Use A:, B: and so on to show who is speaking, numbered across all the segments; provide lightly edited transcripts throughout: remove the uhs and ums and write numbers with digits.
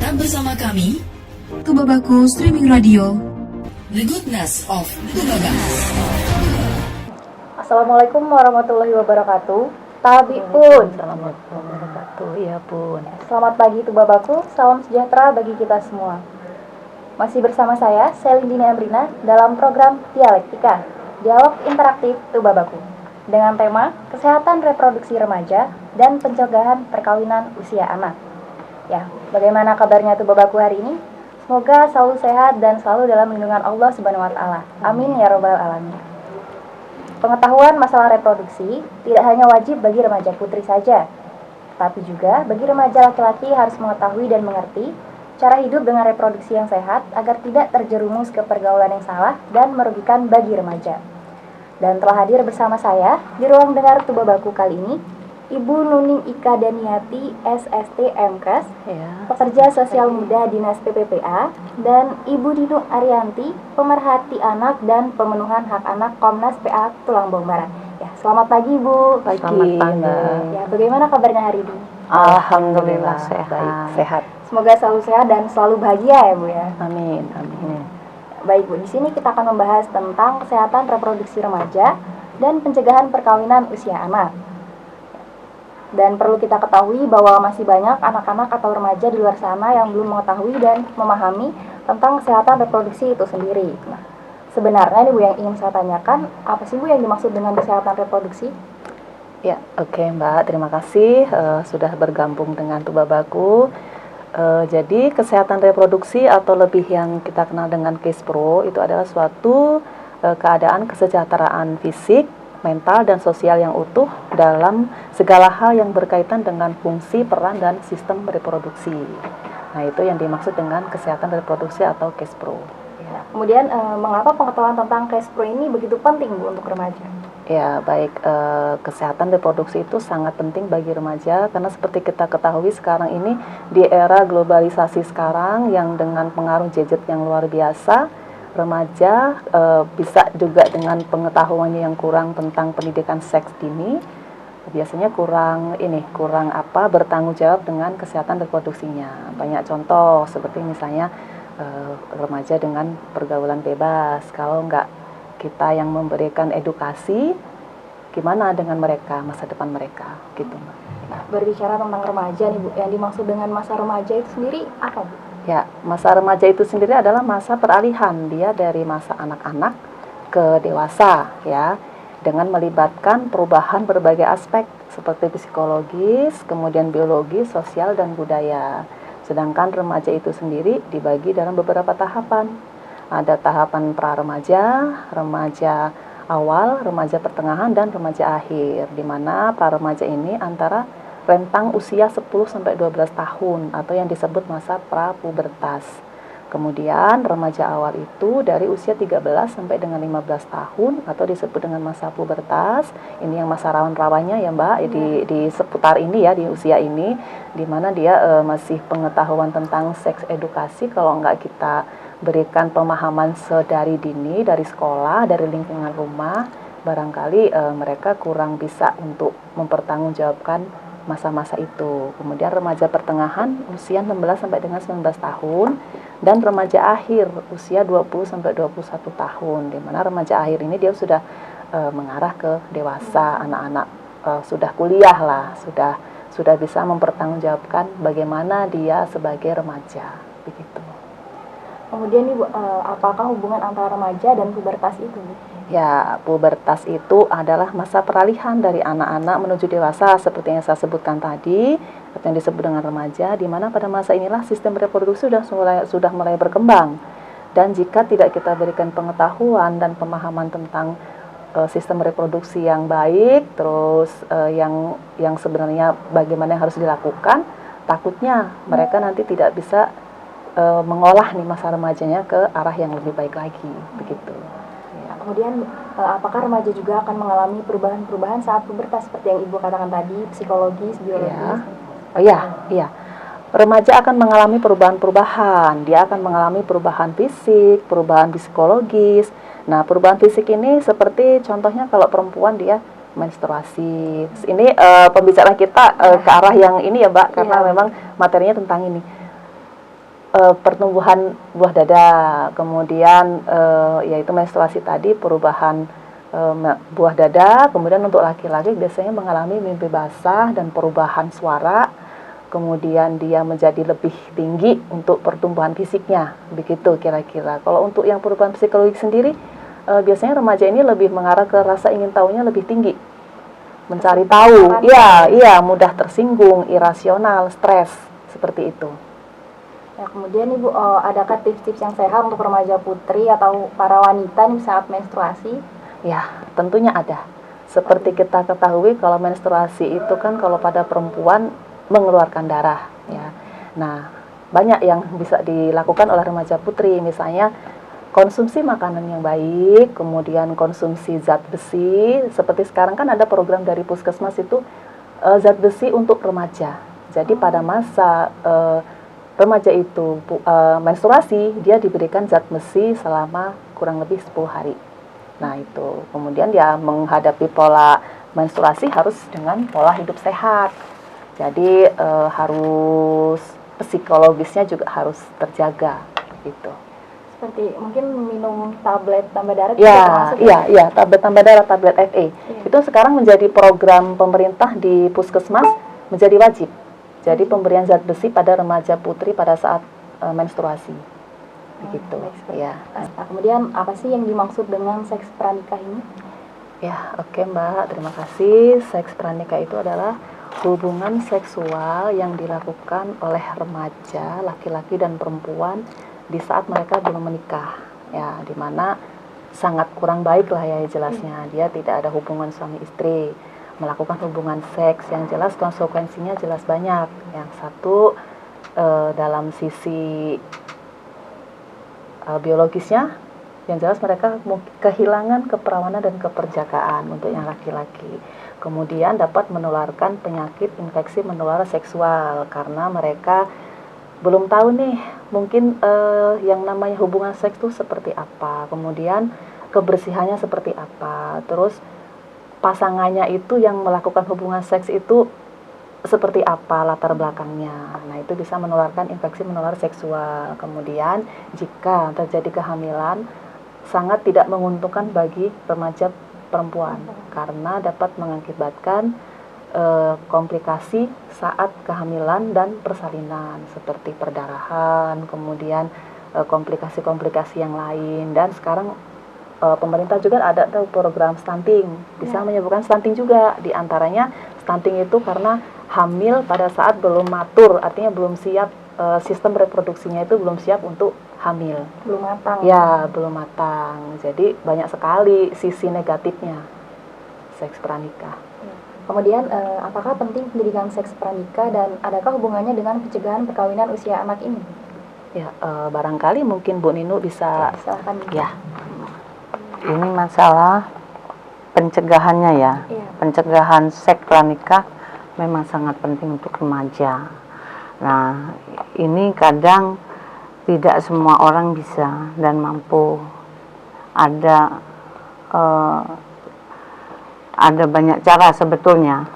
A: Tetap bersama kami,
B: Tubabaku Streaming Radio.
A: The Goodness of Tubabaku.
C: Assalamualaikum warahmatullahi wabarakatuh. Tabi pun.
D: Iya pun.
C: Selamat pagi Tubabaku, salam sejahtera bagi kita semua. Masih bersama saya, Selindini Amrina, dalam program Dialektika, Dialog Interaktif Tubabaku, dengan tema Kesehatan Reproduksi Remaja dan Pencegahan Perkawinan Usia Anak. Ya, bagaimana kabarnya Tubabaku hari ini? Semoga selalu sehat dan selalu dalam lindungan Allah Subhanahu wa Ta'ala. Amin ya Rabbal Alamin. Pengetahuan masalah reproduksi tidak hanya wajib bagi remaja putri saja, tapi juga bagi remaja laki-laki harus mengetahui dan mengerti cara hidup dengan reproduksi yang sehat agar tidak terjerumus ke pergaulan yang salah dan merugikan bagi remaja. Dan telah hadir bersama saya di ruang dengar Tubabaku kali ini, Ibu Nuning Ika Daniati, SST MKes, pekerja sosial muda Dinas PPPA, dan Ibu Dinu Arianti, pemerhati anak dan pemenuhan hak anak Komnas PA Tulangbong Barat. Ya, selamat pagi Ibu.
D: Selamat pagi.
C: Ya, bagaimana kabarnya hari ini?
D: Alhamdulillah sehat.
C: Semoga selalu sehat dan selalu bahagia ya Bu ya.
D: Amin, amin.
C: Baik Bu, di sini kita akan membahas tentang kesehatan reproduksi remaja dan pencegahan perkawinan usia anak. Dan perlu kita ketahui bahwa masih banyak anak-anak atau remaja di luar sana yang belum mengetahui dan memahami tentang kesehatan reproduksi itu sendiri. Nah, sebenarnya nih Bu yang ingin saya tanyakan, apa sih Bu yang dimaksud dengan kesehatan reproduksi?
D: Ya, oke Mbak, terima kasih sudah bergabung dengan Tubabaku. Jadi kesehatan reproduksi atau lebih yang kita kenal dengan KESPRO itu adalah suatu keadaan kesejahteraan fisik, mental, dan sosial yang utuh dalam segala hal yang berkaitan dengan fungsi, peran, dan sistem reproduksi. Nah, itu yang dimaksud dengan kesehatan reproduksi atau KESPRO.
C: Ya, kemudian mengapa pengetahuan tentang KESPRO ini begitu penting Bu untuk remaja?
D: Ya, baik, kesehatan reproduksi itu sangat penting bagi remaja karena seperti kita ketahui sekarang ini di era globalisasi sekarang yang dengan pengaruh gadget yang luar biasa, remaja bisa juga dengan pengetahuannya yang kurang tentang pendidikan seks dini, biasanya kurang bertanggung jawab dengan kesehatan reproduksinya. Banyak contoh seperti misalnya remaja dengan pergaulan bebas, kalau nggak kita yang memberikan edukasi, gimana dengan mereka, masa depan mereka, gitu Mbak.
C: Nah, berbicara tentang remaja nih Bu, yang dimaksud dengan masa remaja itu sendiri apa Bu?
D: Ya, masa remaja itu sendiri adalah masa peralihan dia dari masa anak-anak ke dewasa, ya, dengan melibatkan perubahan berbagai aspek seperti psikologis, kemudian biologis, sosial, dan budaya. Sedangkan remaja itu sendiri dibagi dalam beberapa tahapan. Ada tahapan pra-remaja, remaja awal, remaja pertengahan, dan remaja akhir, di mana pra-remaja ini antara rentang usia 10-12 tahun atau yang disebut masa pra-pubertas. Kemudian remaja awal itu dari usia 13 sampai dengan 15 tahun atau disebut dengan masa pubertas. Ini yang masa rawan-rawannya ya Mbak, di seputar ini ya, di usia ini, di mana dia masih pengetahuan tentang seks edukasi kalau enggak kita berikan pemahaman sedari dini, dari sekolah, dari lingkungan rumah, barangkali mereka kurang bisa untuk mempertanggungjawabkan masa-masa itu. Kemudian remaja pertengahan usia 16 sampai dengan 19 tahun dan remaja akhir usia 20 sampai 21 tahun. Di mana remaja akhir ini dia sudah mengarah ke dewasa, anak-anak sudah kuliah lah, sudah bisa mempertanggungjawabkan bagaimana dia sebagai remaja, begitu.
C: Kemudian nih Bu, apakah hubungan antara remaja dan pubertas itu Bu?
D: Ya, pubertas itu adalah masa peralihan dari anak-anak menuju dewasa seperti yang saya sebutkan tadi, atau yang disebut dengan remaja, di mana pada masa inilah sistem reproduksi sudah mulai berkembang. Dan jika tidak kita berikan pengetahuan dan pemahaman tentang sistem reproduksi yang baik, terus yang sebenarnya bagaimana yang harus dilakukan, takutnya mereka nanti tidak bisa mengolah nih masa remajanya ke arah yang lebih baik lagi, begitu.
C: Nah, kemudian apakah remaja juga akan mengalami perubahan-perubahan saat pubertas seperti yang Ibu katakan tadi, psikologis, biologis?
D: Iya. Remaja akan mengalami perubahan-perubahan. Dia akan mengalami perubahan fisik, perubahan psikologis. Nah, perubahan fisik ini seperti contohnya kalau perempuan dia menstruasi. Ini pembicaraan kita ke arah yang ini ya Mbak, karena memang materinya tentang ini. pertumbuhan buah dada, kemudian yaitu menstruasi tadi, perubahan buah dada, kemudian untuk laki-laki biasanya mengalami mimpi basah dan perubahan suara, kemudian dia menjadi lebih tinggi untuk pertumbuhan fisiknya, begitu kira-kira. Kalau untuk yang perubahan psikologis sendiri, biasanya remaja ini lebih mengarah ke rasa ingin tahunya lebih tinggi, mencari tahu, iya, mudah tersinggung, irasional, stres, seperti itu.
C: Ya, kemudian Ibu, adakah tips-tips yang sehat untuk remaja putri atau para wanita nih saat menstruasi?
D: Ya, tentunya ada. Seperti kita ketahui kalau menstruasi itu kan kalau pada perempuan mengeluarkan darah, ya. Nah, banyak yang bisa dilakukan oleh remaja putri, misalnya konsumsi makanan yang baik, kemudian konsumsi zat besi. Seperti sekarang kan ada program dari Puskesmas itu zat besi untuk remaja. Jadi pada masa remaja itu menstruasi, dia diberikan zat besi selama kurang lebih 10 hari. Nah itu, kemudian dia menghadapi pola menstruasi harus dengan pola hidup sehat. Jadi harus psikologisnya juga harus terjaga gitu.
C: Seperti mungkin minum tablet tambah darah
D: Ya, iya, tablet tambah darah, tablet FE. Itu sekarang menjadi program pemerintah di Puskesmas, menjadi wajib. Jadi pemberian zat besi pada remaja putri pada saat menstruasi. Begitu. Ya.
C: Nah, kemudian apa sih yang dimaksud dengan seks pranikah ini?
D: Ya, oke Mbak, terima kasih. Seks pranikah itu adalah hubungan seksual yang dilakukan oleh remaja, laki-laki dan perempuan di saat mereka belum menikah. Ya, dimana sangat kurang baik lah ya jelasnya. Dia tidak ada hubungan suami istri, melakukan hubungan seks yang jelas konsekuensinya jelas banyak. Yang satu dalam sisi biologisnya, yang jelas mereka kehilangan keperawanan dan keperjakaan untuk yang laki-laki. Kemudian dapat menularkan penyakit infeksi menular seksual karena mereka belum tahu nih mungkin yang namanya hubungan seks itu seperti apa, kemudian kebersihannya seperti apa, terus pasangannya itu yang melakukan hubungan seks itu seperti apa latar belakangnya. Nah itu bisa menularkan infeksi menular seksual. Kemudian jika terjadi kehamilan sangat tidak menguntungkan bagi remaja perempuan karena dapat mengakibatkan komplikasi saat kehamilan dan persalinan seperti perdarahan, kemudian komplikasi-komplikasi yang lain. Dan sekarang pemerintah juga ada program stunting, bisa menyebabkan stunting juga. Di antaranya stunting itu karena hamil pada saat belum matur, artinya belum siap, sistem reproduksinya itu belum siap untuk hamil.
C: Belum matang.
D: Ya, belum matang. Jadi banyak sekali sisi negatifnya seks pranikah.
C: Kemudian apakah penting pendidikan seks pranikah dan adakah hubungannya dengan pencegahan perkawinan usia anak ini?
D: Ya, barangkali mungkin Bu Ninu bisa.
C: Silakan.
D: Ya.
E: Ini masalah pencegahannya ya. Pencegahan seks pranikah memang sangat penting untuk remaja. Nah, ini kadang tidak semua orang bisa dan mampu. Ada banyak cara sebetulnya.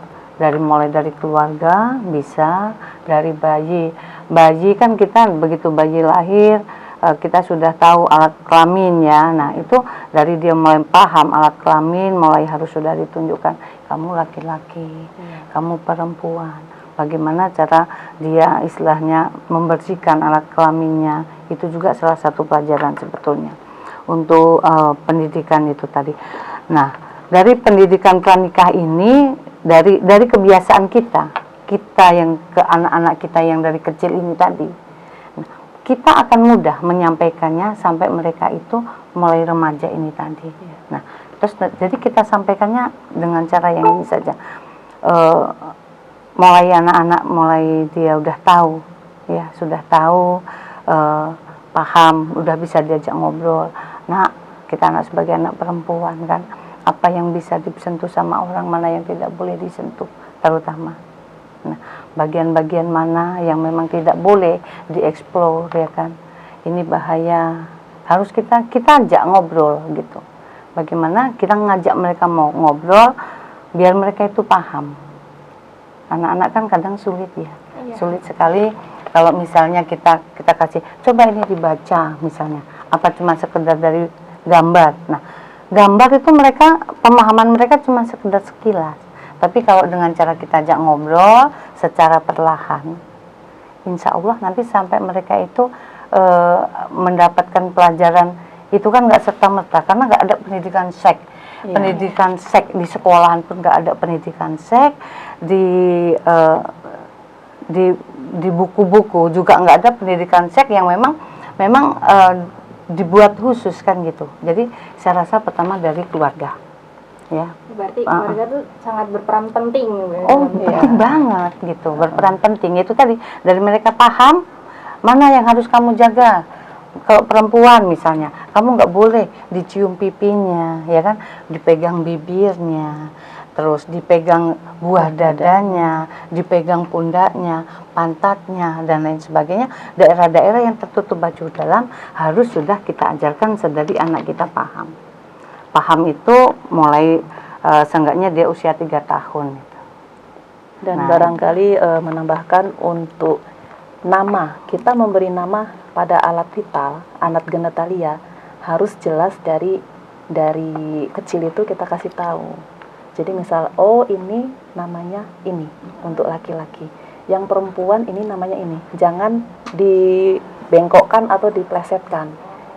E: Mulai dari keluarga, bisa dari bayi. Bayi kan kita begitu bayi lahir, kita sudah tahu alat kelamin ya. Nah, itu dari dia mulai paham alat kelamin, mulai harus sudah ditunjukkan kamu laki-laki, kamu perempuan. Bagaimana cara dia istilahnya membersihkan alat kelaminnya, itu juga salah satu pelajaran sebetulnya untuk pendidikan itu tadi. Nah, dari pendidikan pranikah ini dari kebiasaan kita yang ke anak-anak kita yang dari kecil ini tadi, kita akan mudah menyampaikannya sampai mereka itu mulai remaja ini tadi. Nah, terus jadi kita sampaikannya dengan cara yang ini saja. Mulai anak-anak mulai dia udah tahu, ya sudah tahu, paham, udah bisa diajak ngobrol. Nah, kita sebagai anak perempuan kan, apa yang bisa disentuh sama orang, mana yang tidak boleh disentuh, terutama. Nah, bagian-bagian mana yang memang tidak boleh dieksplor, ya kan? Ini bahaya. Harus kita ajak ngobrol gitu. Bagaimana kita ngajak mereka mau ngobrol biar mereka itu paham. Anak-anak kan kadang sulit ya. Sulit sekali Kalau misalnya kita kasih, coba ini dibaca misalnya, apa cuma sekedar dari gambar. Nah, gambar itu mereka, pemahaman mereka cuma sekedar sekilas. Tapi kalau dengan cara kita ajak ngobrol secara perlahan, insya Allah nanti sampai mereka itu mendapatkan pelajaran itu kan nggak serta-merta, karena nggak ada pendidikan seks. Pendidikan seks di sekolahan pun nggak ada pendidikan seks, di buku-buku juga nggak ada pendidikan seks yang memang dibuat khusus kan gitu. Jadi saya rasa pertama dari keluarga, ya.
C: Berarti keluarga tuh sangat berperan penting.
E: Oh, penting banget gitu, berperan penting. Itu tadi dari mereka paham mana yang harus kamu jaga. Kalau perempuan misalnya, kamu nggak boleh dicium pipinya, ya kan, dipegang bibirnya, terus dipegang buah dadanya, dipegang pundaknya, pantatnya, dan lain sebagainya. Daerah-daerah yang tertutup baju dalam harus sudah kita ajarkan sedari anak kita paham. Paham itu mulai seenggaknya dia usia 3 tahun.
D: Dan barangkali menambahkan untuk nama, kita memberi nama pada alat vital, alat genetalia harus jelas dari kecil itu kita kasih tahu. Jadi misal, oh ini namanya ini untuk laki-laki, yang perempuan ini namanya ini. Jangan dibengkokkan atau diplesetkan,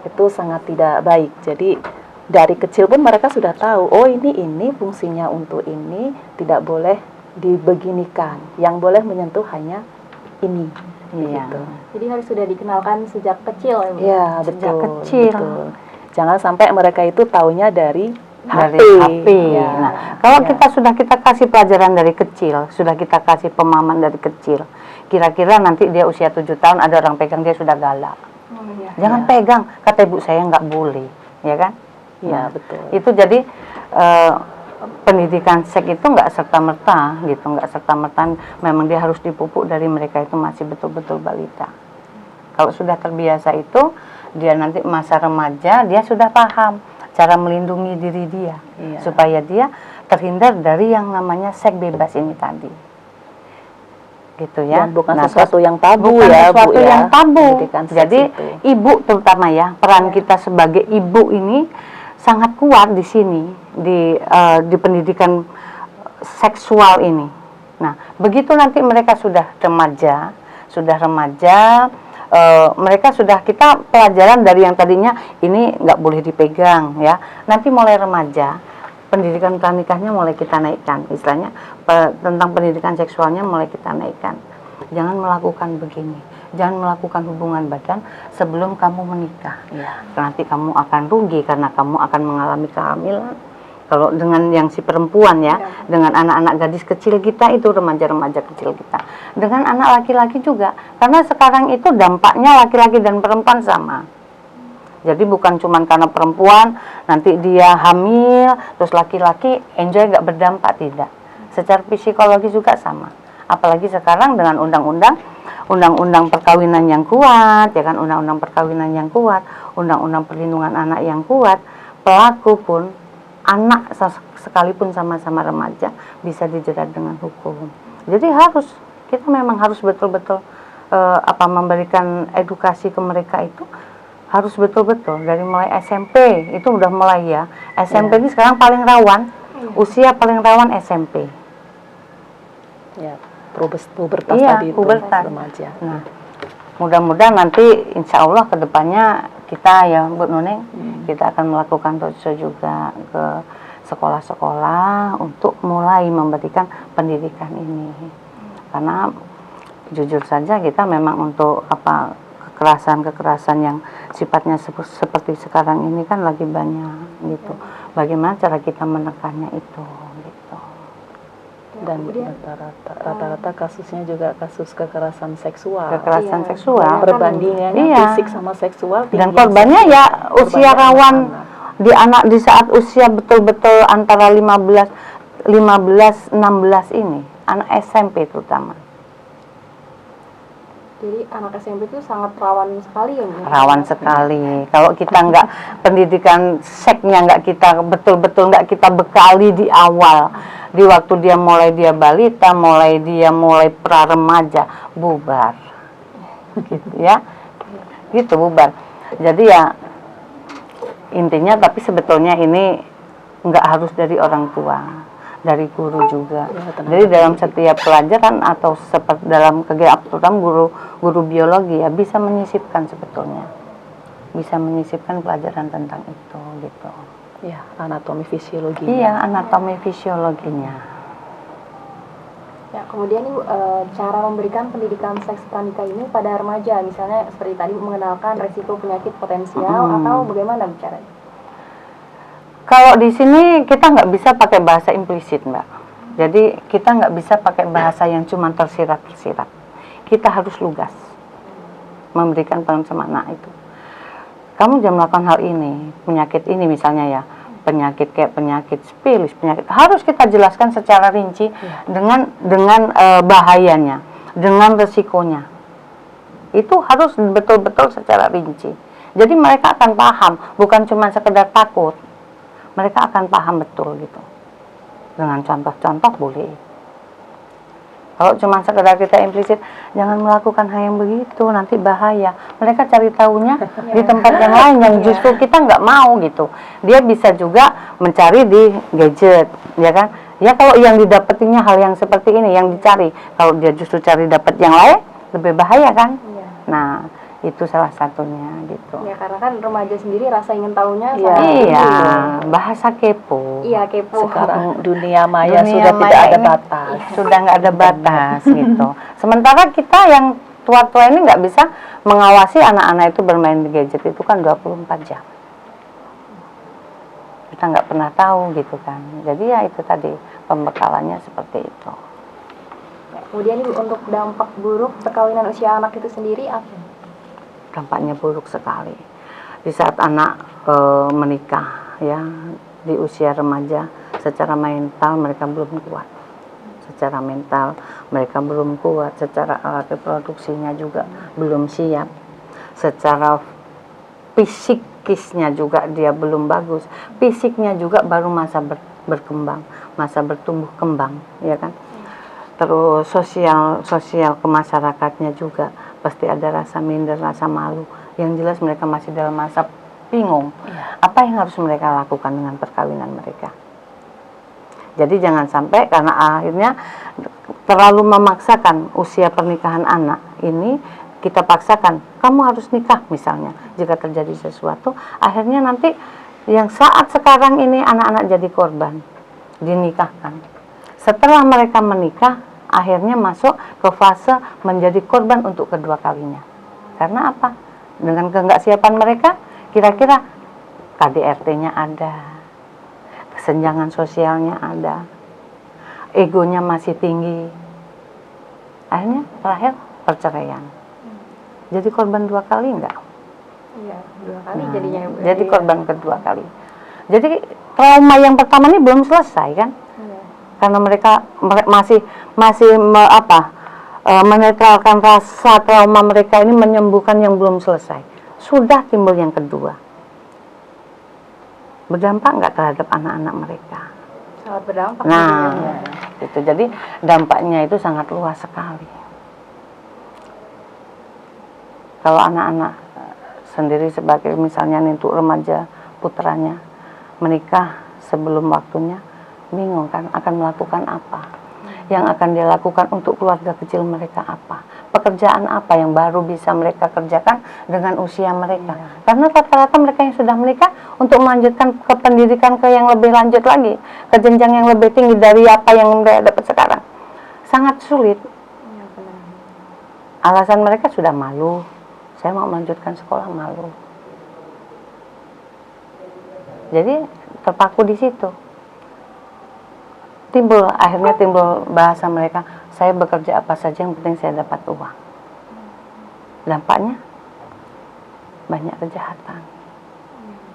D: itu sangat tidak baik. Jadi dari kecil pun mereka sudah tahu, oh ini fungsinya untuk ini, tidak boleh dibeginikan. Yang boleh menyentuh hanya ini.
E: Iya.
D: Gitu.
C: Jadi harus sudah dikenalkan sejak kecil ya, Bu?
D: Iya,
E: Sejak
D: betul.
E: kecil.
D: Betul. Jangan sampai mereka itu taunya dari HP.
E: HP.
D: Ya.
E: Nah, kalau
D: Ya.
E: kita kasih pelajaran dari kecil, sudah kita kasih pemahaman dari kecil, kira-kira nanti dia usia 7 tahun ada orang pegang dia sudah galak.
C: Oh, iya.
E: Jangan pegang, kata ibu saya nggak boleh, ya kan?
D: Iya,
E: Nah,
D: betul.
E: Itu jadi pendidikan seks itu nggak serta-merta gitu, nggak serta-merta memang dia harus dipupuk dari mereka itu masih betul-betul balita. Kalau sudah terbiasa itu, dia nanti masa remaja dia sudah paham cara melindungi diri dia,
D: Iya.
E: supaya dia terhindar dari yang namanya seks bebas ini tadi, gitu ya.
D: Dan bukan
E: Nah,
D: sesuatu yang tabu
E: bukan
D: ya,
E: sesuatu
D: Bu ya.
E: yang tabu.
D: Pendidikan seks
E: Jadi
D: itu.
E: ibu terutama ya, peran kita sebagai ibu ini sangat kuat di sini di pendidikan seksual ini. Nah, begitu nanti mereka sudah remaja, mereka sudah kita pelajaran dari yang tadinya ini nggak boleh dipegang ya. Nanti mulai remaja, pendidikan pranikahnya mulai kita naikkan, istilahnya tentang pendidikan seksualnya mulai kita naikkan. Jangan melakukan begini, jangan melakukan hubungan badan sebelum kamu menikah.
D: Ya.
E: Nanti kamu akan rugi karena kamu akan mengalami kehamilan. Kalau dengan yang si perempuan ya, dengan anak-anak gadis kecil kita itu, remaja-remaja kecil kita, dengan anak laki-laki juga, karena sekarang itu dampaknya laki-laki dan perempuan sama. Jadi bukan cuma karena perempuan nanti dia hamil terus laki-laki enjoy nggak berdampak, tidak. Secara psikologi juga sama. Apalagi sekarang dengan undang-undang perkawinan yang kuat, ya kan, undang-undang perkawinan yang kuat, undang-undang perlindungan anak yang kuat, pelaku pun anak sekalipun sama-sama remaja bisa dijerat dengan hukum. Jadi kita memang harus betul-betul memberikan edukasi ke mereka itu harus betul-betul dari mulai SMP itu udah mulai ya. SMP ini sekarang paling rawan, usia paling rawan SMP.
D: Ya, pubertas
E: Iya,
D: tadi itu,
E: pubertas.
D: remaja.
E: Nah, mudah-mudahan nanti insya Allah kedepannya kita ya Bu Nuneng, kita akan melakukan roadshow juga ke sekolah-sekolah untuk mulai memberikan pendidikan ini. Karena jujur saja kita memang untuk kekerasan yang sifatnya seperti sekarang ini kan lagi banyak gitu. Bagaimana cara kita menekannya itu gitu.
D: Dan rata-rata kasusnya juga kasus kekerasan seksual.
E: Kekerasan seksual.
D: Perbandingannya
E: Iya.
D: fisik sama seksual tinggi.
E: Dan korbannya ya usia
D: Korbannya
E: rawan
D: anak-anak.
E: di saat usia betul-betul antara 15 16 ini, anak SMP terutama.
C: Jadi anak SMP itu sangat rawan sekali ya, Bu?
E: Rawan sekali. Kalau kita nggak pendidikan seksnya kita betul-betul nggak kita bekali di awal, di waktu dia mulai balita, mulai pra remaja, bubar. gitu ya, gitu bubar. Jadi ya intinya, tapi sebetulnya ini nggak harus dari orang tua, dari guru juga. Jadi dalam setiap pelajaran atau seperti dalam kegiatan, terutama guru biologi ya bisa menyisipkan sebetulnya, bisa menyisipkan pelajaran tentang itu gitu.
D: Ya, anatomi fisiologi.
E: Iya, anatomi fisiologinya.
C: Ya, kemudian nih cara memberikan pendidikan seks pranikah ini pada remaja, misalnya seperti tadi mengenalkan resiko penyakit potensial atau bagaimana bicaranya?
E: Kalau di sini kita nggak bisa pakai bahasa implisit, Mbak. Jadi kita nggak bisa pakai bahasa yang cuma tersirat-tersirat. Kita harus lugas memberikan peran sama anak itu. Kamu jangan melakukan hal ini, penyakit ini misalnya ya, penyakit kayak penyakit spilis, penyakit harus kita jelaskan secara rinci dengan bahayanya, dengan resikonya. Itu harus betul-betul secara rinci. Jadi mereka akan paham, bukan cuma sekedar takut. Mereka akan paham betul gitu. Dengan contoh-contoh boleh. Kalau cuma sekedar kita implisit, jangan melakukan hal yang begitu, nanti bahaya. Mereka cari tahunya di tempat yang lain yang justru kita nggak mau gitu. Dia bisa juga mencari di gadget, ya kan? Ya kalau yang didapatinya hal yang seperti ini yang dicari. Kalau dia justru cari dapat yang lain, lebih bahaya kan? Nah, itu salah satunya gitu.
C: Ya, karena kan remaja sendiri rasa ingin tahunya
E: Iya, bahasa kepo.
C: Iya, kepo.
D: Sekarang dunia maya
E: Dunia
D: sudah
E: maya
D: tidak ada
E: ini
D: batas.
E: Sudah nggak ada batas gitu. Sementara kita yang tua-tua ini nggak bisa mengawasi anak-anak itu bermain di gadget itu kan 24 jam. Kita nggak pernah tahu gitu kan. Jadi ya itu tadi pembekalannya seperti itu.
C: Ya, kemudian nih, untuk dampak buruk perkawinan usia anak itu sendiri apa?
E: Dampaknya buruk sekali. Di saat anak menikah ya di usia remaja, secara mental mereka belum kuat. Secara mental mereka belum kuat, secara alat reproduksinya juga belum siap. Secara fisikisnya juga dia belum bagus. Fisiknya juga baru masa berkembang, masa bertumbuh kembang, ya kan? Terus sosial ke masyarakatnya juga pasti ada rasa minder, rasa malu. Yang jelas mereka masih dalam masa bingung. Apa yang harus mereka lakukan dengan perkawinan mereka? Jadi jangan sampai karena akhirnya terlalu memaksakan usia pernikahan anak ini, kita paksakan, kamu harus nikah misalnya. Jika terjadi sesuatu, akhirnya nanti yang saat sekarang ini anak-anak jadi korban, dinikahkan. Setelah mereka menikah, akhirnya masuk ke fase menjadi korban untuk kedua kalinya. Karena apa? Dengan keenggak-siapan mereka, kira-kira KDRT-nya ada, kesenjangan sosialnya ada, egonya masih tinggi. Akhirnya terakhir perceraian. Jadi korban dua kali enggak?
C: Iya, 2 kali jadinya.
E: Jadi korban kedua kali. Jadi trauma yang pertama ini belum selesai kan? Karena mereka masih menetralkan rasa trauma mereka ini, menyembuhkan yang belum selesai. Sudah timbul yang kedua. Berdampak nggak terhadap anak-anak mereka?
C: Sangat berdampak.
E: Nah, itu jadi dampaknya itu sangat luas sekali. Kalau anak-anak sendiri sebagai misalnya untuk remaja putranya menikah sebelum waktunya, bingung kan akan melakukan apa, yang akan dia lakukan untuk keluarga kecil mereka apa, pekerjaan apa yang baru bisa mereka kerjakan dengan usia mereka. Karena rata-rata mereka yang sudah menikah untuk melanjutkan ke pendidikan ke yang lebih lanjut lagi, ke jenjang yang lebih tinggi dari apa yang mereka dapat sekarang, sangat sulit. Alasan mereka sudah malu, saya mau melanjutkan sekolah malu. Jadi terpaku di situ. Akhirnya timbul bahasa mereka, saya bekerja apa saja yang penting saya dapat uang. Dampaknya banyak kejahatan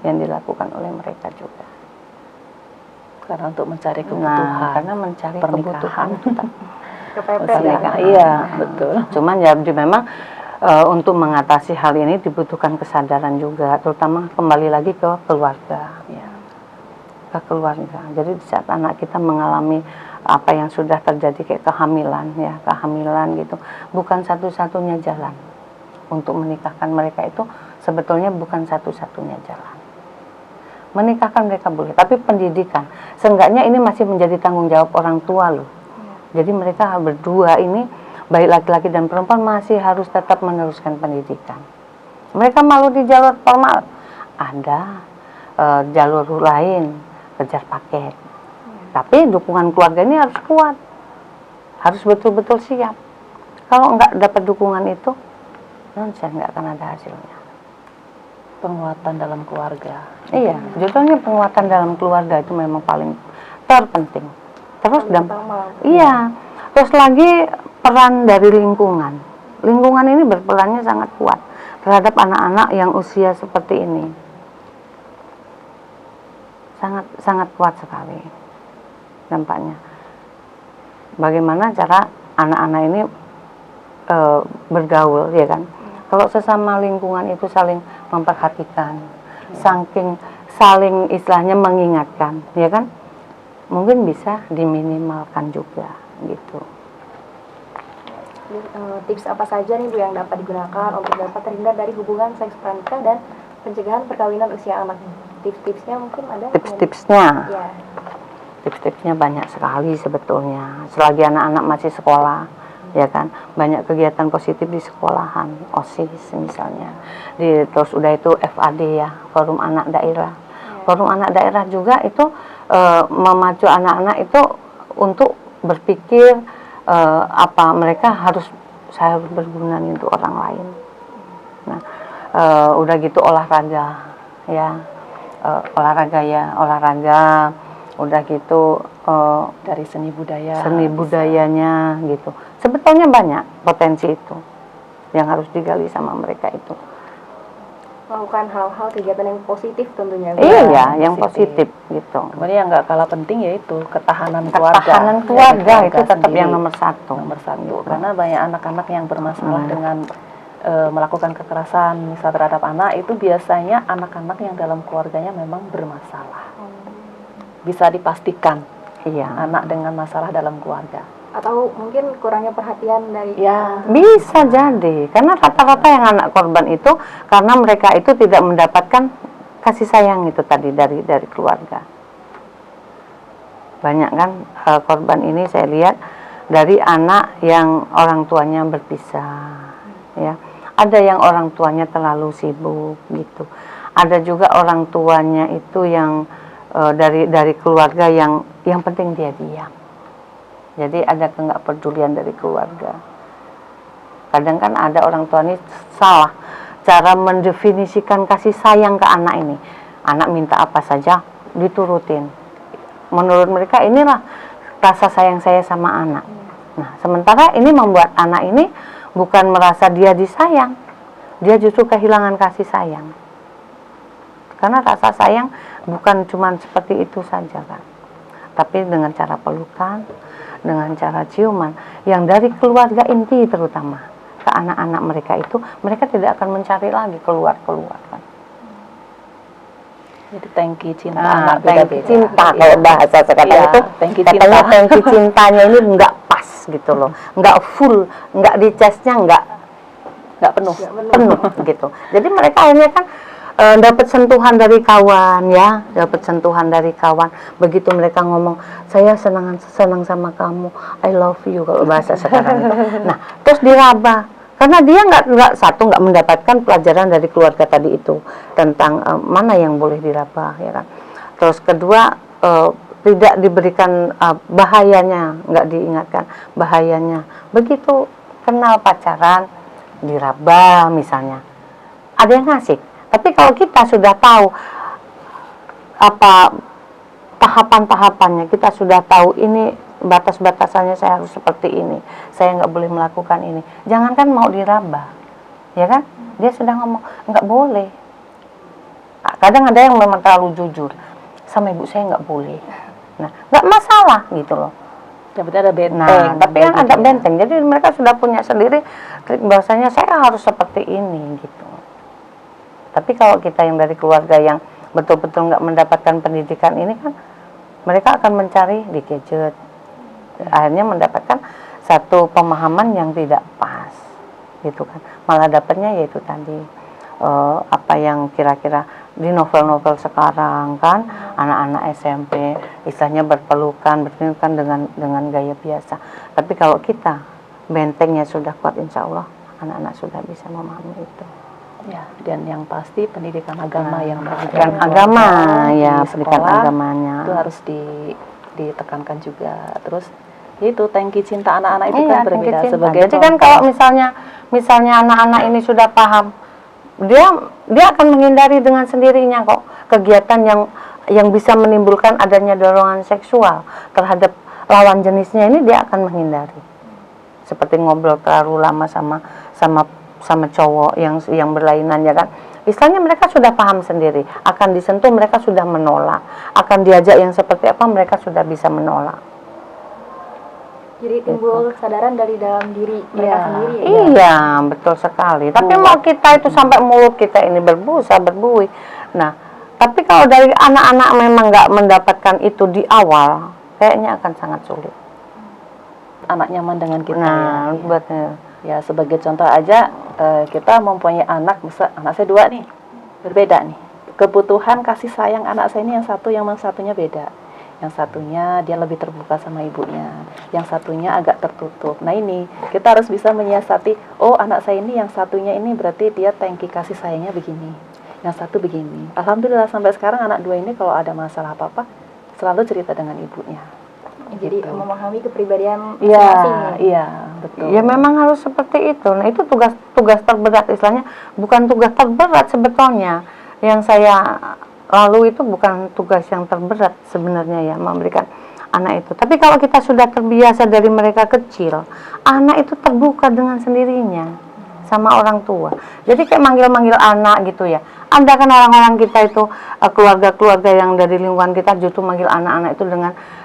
E: yang dilakukan oleh mereka juga.
D: Karena untuk mencari kebutuhan,
E: karena mencari kebutuhan
C: Kepepet.
E: Iya, betul. Cuman ya memang untuk mengatasi hal ini dibutuhkan kesadaran juga, terutama kembali lagi ke keluarga. Ke keluarga. Jadi di saat anak kita mengalami apa yang sudah terjadi kayak kehamilan gitu, bukan satu-satunya jalan. untuk menikahkan mereka itu sebetulnya bukan satu-satunya jalan. Menikahkan mereka boleh, tapi pendidikan, seenggaknya ini masih menjadi tanggung jawab orang tua loh. Jadi mereka berdua ini, baik laki-laki dan perempuan, masih harus tetap meneruskan pendidikan. Mereka malu di jalur formal, ada jalur lain, kejar paket. Tapi dukungan keluarga ini harus kuat, harus betul-betul siap. Kalau nggak dapat dukungan itu, nonsen, nggak akan ada hasilnya.
D: Penguatan dalam keluarga.
E: Iya, judulnya penguatan dalam keluarga itu memang paling terpenting. Terus iya, terus lagi peran dari lingkungan. Lingkungan ini berperannya sangat kuat terhadap anak-anak yang usia seperti ini. Sangat kuat sekali dampaknya. Bagaimana cara anak-anak ini bergaul, ya kan? Kalau sesama lingkungan itu saling memperhatikan, saling istilahnya mengingatkan, ya kan? Mungkin bisa diminimalkan juga, gitu.
C: Tips apa saja nih Bu yang dapat digunakan untuk dapat terhindar dari hubungan seks pranikah dan pencegahan perkawinan usia anak? Tips-tipsnya mungkin ada?
E: Tips-tipsnya?
C: Ya.
E: Tips-tipsnya banyak sekali sebetulnya. Selagi anak-anak masih sekolah, ya kan, banyak kegiatan positif di sekolahan, OSIS misalnya. Terus udah itu FAD ya, Forum Anak Daerah. Forum Anak Daerah juga itu memacu anak-anak itu untuk berpikir apa mereka saya harus berguna nih untuk orang lain. Nah, udah gitu olahraga ya, olahraga, udah gitu
D: Dari seni
E: budayanya gitu. Sebetulnya banyak potensi itu yang harus digali sama mereka itu.
C: Melakukan hal-hal kegiatan yang positif tentunya.
E: Iya, yang positif gitu.
D: Kemudian yang nggak kalah penting yaitu ketahanan keluarga.
E: Ketahanan keluarga
D: Ya,
E: itu tetap
D: sendiri.
E: yang nomor satu.
D: Karena banyak anak-anak yang bermasalah dengan melakukan kekerasan misal terhadap anak, itu biasanya anak-anak yang dalam keluarganya memang bermasalah. Bisa dipastikan,
E: Iya.
D: anak dengan masalah dalam keluarga.
C: Atau mungkin kurangnya perhatian dari
D: Ya,
E: Bisa jadi, karena rata-rata yang anak korban itu karena mereka itu tidak mendapatkan kasih sayang itu tadi dari keluarga. Banyak kan korban ini saya lihat dari anak yang orang tuanya berpisah, ya. Ada yang orang tuanya terlalu sibuk gitu. Ada juga orang tuanya itu yang dari keluarga yang penting dia diam. Jadi ada nggak pedulian dari keluarga. Kadang kan ada orang tua ini salah cara mendefinisikan kasih sayang ke anak ini. Anak minta apa saja diturutin. Menurut mereka inilah rasa sayang saya sama anak. Nah, sementara ini membuat anak ini bukan merasa dia disayang, dia justru kehilangan kasih sayang. Karena rasa sayang bukan cuma seperti itu saja kan, tapi dengan cara pelukan, dengan cara ciuman, yang dari keluarga inti terutama ke anak-anak mereka itu, mereka tidak akan mencari lagi keluar kan.
D: jadi tangki cinta
E: Nah,
D: anak
E: tangki
D: beda-beda.
E: cinta kalau bahasa sekarang
D: Iya,
E: itu
D: tangki
E: katanya
D: cinta.
E: tangki cintanya ini nggak pas gitu loh, nggak full, nggak di chestnya nggak
D: penuh.
E: gitu. Jadi mereka akhirnya kan dapat sentuhan dari kawan ya, dapat sentuhan dari kawan. Begitu mereka ngomong, saya senang sama kamu, I love you kalau bahasa sekarang itu. Nah, terus diraba. Karena dia nggak mendapatkan pelajaran dari keluarga tadi itu tentang mana yang boleh diraba, ya kan. Terus kedua tidak diberikan bahayanya, nggak diingatkan bahayanya. Begitu kenal pacaran, diraba misalnya, ada yang ngasih. Tapi kalau kita sudah tahu apa tahapan-tahapannya, kita sudah tahu ini batas-batasannya, saya harus seperti ini, saya nggak boleh melakukan ini. Jangankan mau diraba, ya kan? Dia sudah ngomong nggak boleh. Kadang ada yang memang terlalu jujur, sama ibu saya nggak boleh. Nah, nggak masalah gitu loh.
D: Yang penting ada benteng.
E: Nah, tapi kan ada benteng. Jadi mereka sudah punya sendiri bahwasanya saya harus seperti ini gitu. Tapi kalau kita yang dari keluarga yang betul-betul nggak mendapatkan pendidikan ini kan, mereka akan mencari di gadget. Akhirnya mendapatkan satu pemahaman yang tidak pas. gitu kan. Malah dapatnya yaitu tadi apa yang kira-kira di novel-novel sekarang kan, anak-anak SMP istilahnya berpelukan dengan gaya biasa. Tapi kalau kita bentengnya sudah kuat, insya Allah anak-anak sudah bisa memahami itu.
D: Ya, dan yang pasti pendidikan agama yang
E: pendidikan agama ya, pendidikan agamanya
D: itu harus ditekankan juga. Terus itu tangki cinta anak-anak itu kan berbeda sebagai
E: jadi kan kalau misalnya anak-anak ini sudah paham, dia akan menghindari dengan sendirinya kok kegiatan yang bisa menimbulkan adanya dorongan seksual terhadap lawan jenisnya, ini dia akan menghindari. Seperti ngobrol terlalu lama sama cowok yang berlainan, ya kan. Istilahnya mereka sudah paham sendiri, akan disentuh mereka sudah menolak, akan diajak yang seperti apa mereka sudah bisa menolak.
C: Jadi timbul kesadaran dari dalam diri mereka sendiri ya?
E: Iya, betul sekali. Tapi mau kita itu sampai mulut kita ini berbusa, berbuih. Nah, tapi kalau dari anak-anak memang nggak mendapatkan itu di awal, kayaknya akan sangat sulit.
D: Anak nyaman dengan kita.
E: Nah,
D: ya sebagai contoh aja, kita mempunyai anak, misal anak saya 2 nih, berbeda nih. Kebutuhan kasih sayang anak saya ini yang satunya beda. Yang satunya dia lebih terbuka sama ibunya, yang satunya agak tertutup. Nah ini kita harus bisa menyiasati, oh anak saya ini yang satunya ini berarti dia tangki kasih sayangnya begini, yang satu begini. Alhamdulillah sampai sekarang anak 2 ini kalau ada masalah apa-apa selalu cerita dengan ibunya.
C: Jadi
D: gitu.
C: memahami kepribadian masing-masing.
D: Iya, betul.
E: Ya memang harus seperti itu. Nah itu tugas terberat, istilahnya bukan tugas terberat sebetulnya. Yang saya lalu itu bukan tugas yang terberat sebenarnya ya, memberikan anak itu. Tapi kalau kita sudah terbiasa dari mereka kecil, anak itu terbuka dengan sendirinya sama orang tua. Jadi kayak manggil-manggil anak gitu ya. Ada kan orang-orang kita itu, keluarga-keluarga yang dari lingkungan kita justru manggil anak-anak itu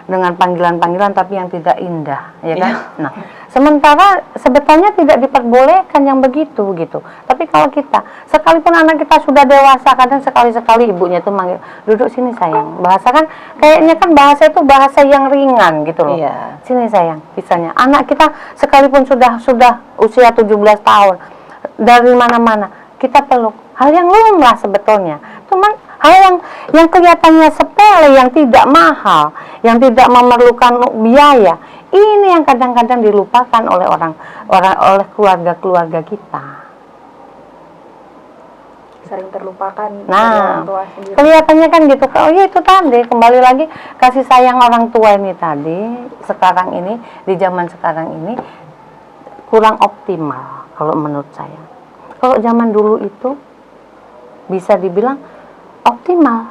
E: dengan panggilan-panggilan tapi yang tidak indah, ya kan? Nah, sementara sebetulnya tidak diperbolehkan yang begitu gitu. Tapi kalau kita, sekalipun anak kita sudah dewasa, kadang sekali-sekali ibunya itu manggil, duduk sini sayang. Bahasa kan kayaknya kan bahasa itu bahasa yang ringan gitu loh.
D: Iya.
E: Sini sayang, misalnya anak kita sekalipun sudah usia 17 tahun, dari mana-mana kita peluk. Hal yang lumrah sebetulnya. Cuman hal yang kelihatannya sepele, yang tidak mahal, yang tidak memerlukan biaya, ini yang kadang-kadang dilupakan oleh oleh keluarga-keluarga kita.
C: Sering terlupakan
E: Nah,
C: orang tua sendiri.
E: kelihatannya kan gitu. Oh ya itu tadi, kembali lagi kasih sayang orang tua ini tadi, sekarang ini, di zaman sekarang ini kurang optimal kalau menurut saya. Kalau zaman dulu itu bisa dibilang optimal.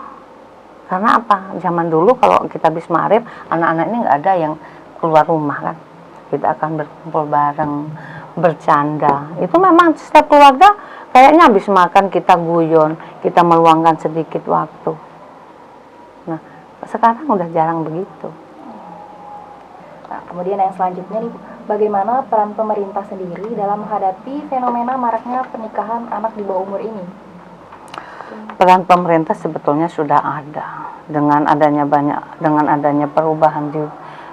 E: Karena apa? Zaman dulu kalau kita habis maghrib, anak-anak ini nggak ada yang keluar rumah kan. Kita akan berkumpul bareng, bercanda. Itu memang setiap keluarga kayaknya habis makan kita guyon, kita meluangkan sedikit waktu. Nah, sekarang udah jarang begitu.
C: Nah, kemudian yang selanjutnya nih, bagaimana peran pemerintah sendiri dalam menghadapi fenomena maraknya pernikahan anak di bawah umur ini?
E: Peran pemerintah sebetulnya sudah ada dengan adanya perubahan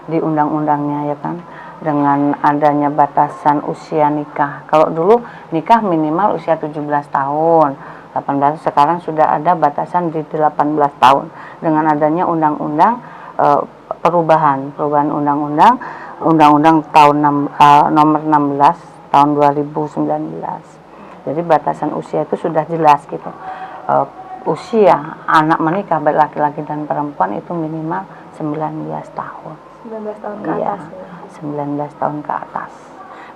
E: di undang-undangnya, ya kan, dengan adanya batasan usia nikah. Kalau dulu nikah minimal usia 17 tahun, 18, sekarang sudah ada batasan di 18 tahun dengan adanya undang-undang perubahan undang-undang tahun nomor 16 tahun 2019. Jadi batasan usia itu sudah jelas gitu. Usia anak menikah baik laki-laki dan perempuan itu minimal 19 tahun.
C: 19 tahun ke
E: Iya,
C: atas. Ya.
E: 19 tahun ke atas.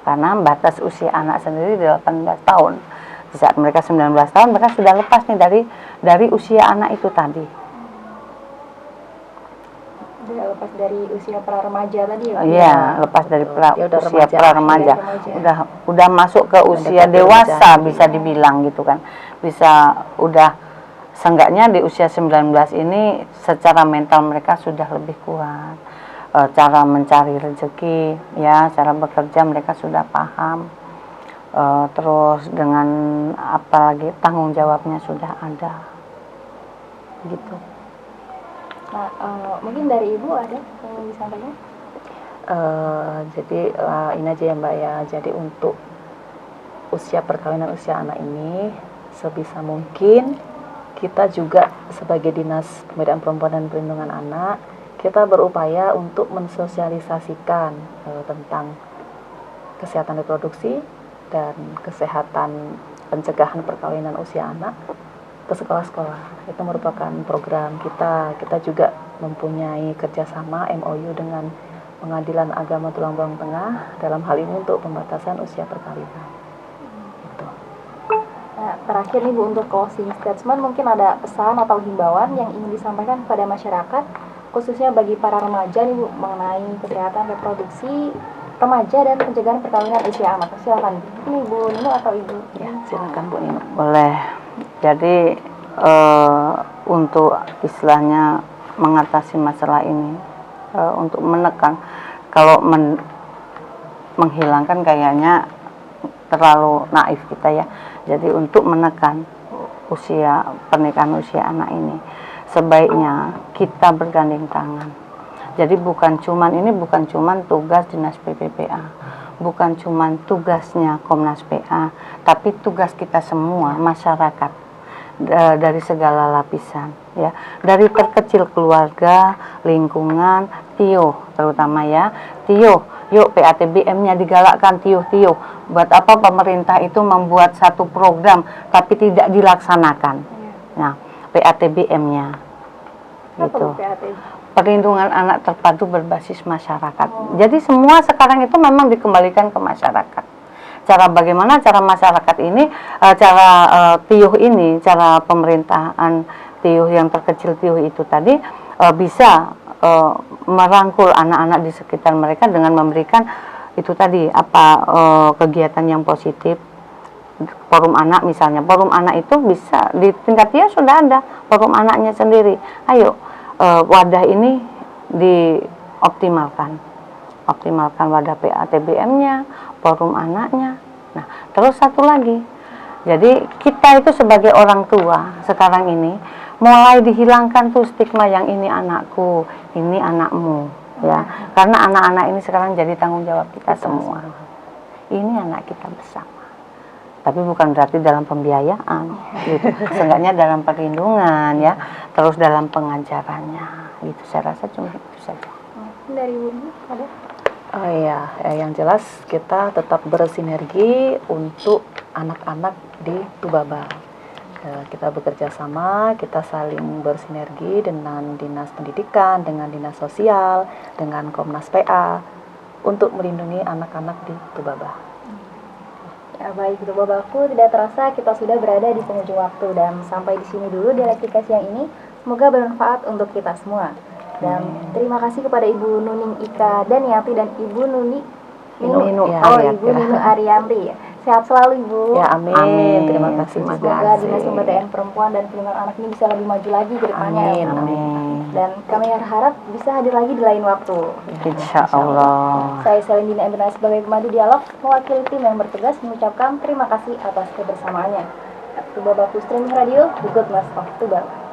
E: Karena batas usia anak sendiri 18 tahun. Di saat mereka 19 tahun mereka sudah lepas nih dari usia anak itu tadi.
C: Udah lepas dari usia pra-remaja tadi ya?
E: Iya, lepas dari
D: Dia udah
E: usia
D: remaja.
E: pra-remaja. Udah masuk ke usia dewasa bisa dibilang gitu kan. Udah seenggaknya di usia 19 ini secara mental mereka sudah lebih kuat. Cara mencari rezeki, ya, cara bekerja mereka sudah paham. Terus dengan apalagi tanggung jawabnya sudah ada. Gitu.
C: Nah, mungkin dari Ibu ada yang disampaikan?
D: Jadi ini aja ya Mbak ya. Jadi untuk usia perkawinan usia anak ini sebisa mungkin kita juga sebagai Dinas Pemberdayaan Perempuan dan Perlindungan Anak, kita berupaya untuk mensosialisasikan tentang kesehatan reproduksi dan kesehatan pencegahan perkawinan usia anak ke sekolah-sekolah. Itu merupakan program kita. Kita juga mempunyai kerjasama MOU dengan Pengadilan Agama Tulang Bawang Tengah dalam hal ini untuk pembatasan usia perkawinan. Gitu.
C: Nah, terakhir nih Bu, untuk closing statement mungkin ada pesan atau himbauan yang ingin disampaikan kepada masyarakat, khususnya bagi para remaja nih Bu, mengenai kesehatan reproduksi remaja dan pencegahan perkawinan usia anak. Silakan ini Bu Nino atau Ibu.
D: Ya, silakan Bu Nino.
E: Boleh. Jadi untuk istilahnya mengatasi masalah ini, untuk menekan, kalau menghilangkan kayaknya terlalu naif kita ya. Jadi untuk menekan usia pernikahan usia anak ini, sebaiknya kita bergandeng tangan. Jadi bukan cuman tugas Dinas PPPA, bukan cuman tugasnya Komnas PA, tapi tugas kita semua masyarakat dari segala lapisan ya, dari terkecil keluarga, lingkungan, TIO terutama ya. TIO, yuk PATBM-nya digalakkan, TIO. Buat apa pemerintah itu membuat satu program tapi tidak dilaksanakan? Nah, PATBM-nya gitu. Perlindungan anak terpadu berbasis masyarakat. Jadi semua sekarang itu memang dikembalikan ke masyarakat. Bagaimana cara masyarakat ini, TIUH ini, cara pemerintahan TIUH yang terkecil TIUH itu tadi bisa merangkul anak-anak di sekitar mereka dengan memberikan itu tadi kegiatan yang positif. Forum anak misalnya, forum anak itu bisa di tingkat TIUH sudah ada forum anaknya sendiri. Ayo wadah ini dioptimalkan, wadah PATBM-nya, forum anaknya. Nah, terus satu lagi, jadi kita itu sebagai orang tua sekarang ini mulai dihilangkan tuh stigma yang ini anakku, ini anakmu, ya. Karena anak-anak ini sekarang jadi tanggung jawab kita semua. Ini anak kita bersama. Tapi bukan berarti dalam pembiayaan, gitu. Seenggaknya dalam perlindungan ya, terus dalam pengajarannya, gitu. Saya rasa cuma itu saja.
C: Dari Ibu ada?
D: Oh iya, yang jelas kita tetap bersinergi untuk anak-anak di Tubaba. Kita bekerja sama, kita saling bersinergi dengan Dinas Pendidikan, dengan Dinas Sosial, dengan Komnas PA untuk melindungi anak-anak di Tubaba.
C: Ya baik, Tubabaku, tidak terasa kita sudah berada di penghujung waktu dan sampai di sini dulu dialektika siang ini. Semoga bermanfaat untuk kita semua. Dan terima kasih kepada Ibu Nuning Ika Daniati dan Ibu Nuni
D: Nino
C: Ibu Nino Ariamri. Sehat selalu Ibu.
D: Ya, amin. Terima kasih.
C: Semoga Dinas Pemberdayaan Perempuan dan Perlindungan Anak ini bisa lebih maju lagi ke depannya.
D: Amin.
C: Dan kami harap bisa hadir lagi di lain waktu.
E: Insya Allah.
C: Saya Selindina Emrina sebagai pemandu dialog mewakili tim yang bertugas mengucapkan terima kasih atas kebersamaannya. Tubabaku Streaming Radio, The Good Mas of Tubaba.